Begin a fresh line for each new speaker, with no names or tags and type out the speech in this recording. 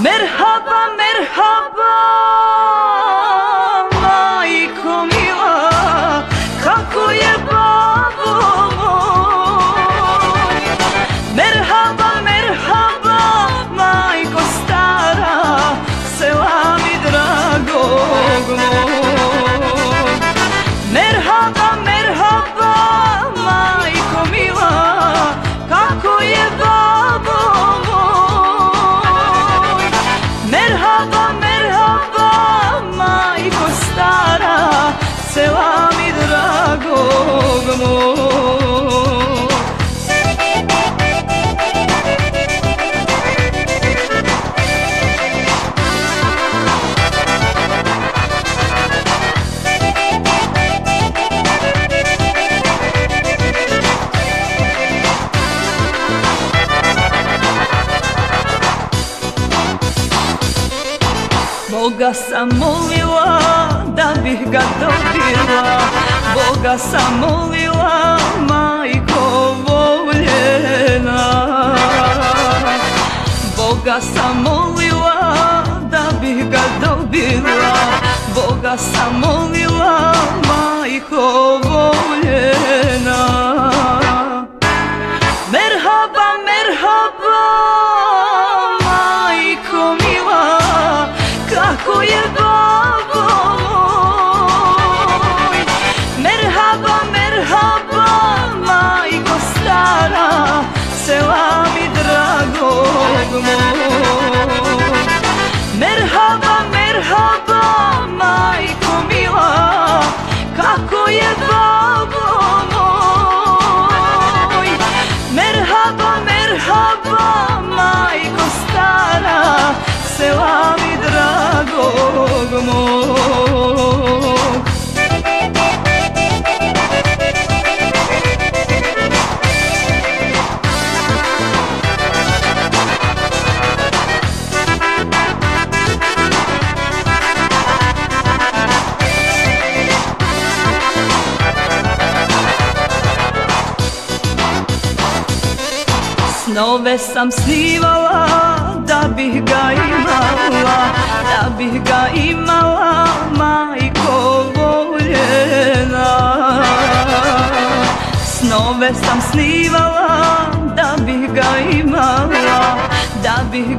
Merhaba, merhaba, majko mila, kako je babo moj. Merhaba, merhaba, majko stara, sela mi dragog moj. Merhaba, merhaba, majko mila, kako je babo moj. Merhaba, merhaba, majko stara, sela mi dragog moj. Boga sam molila da bih ga dobila, Boga sam molila, majko voljena. Boga sam molila da bih ga dobila, Boga sam molila, majko voljena. Merhaba, merhaba, majko mila, kako je babo moj. Merhaba, merhaba, majko stara, sela mi dragog moj. Merhaba, merhaba, majko mila, kako je babo moj. Merhaba, merhaba, majko stara, sela mi dragog moj. Snove sam snivala da bih ga imala, da bih ga imala, majko voljena. Snove sam snivala da bih ga imala, da bih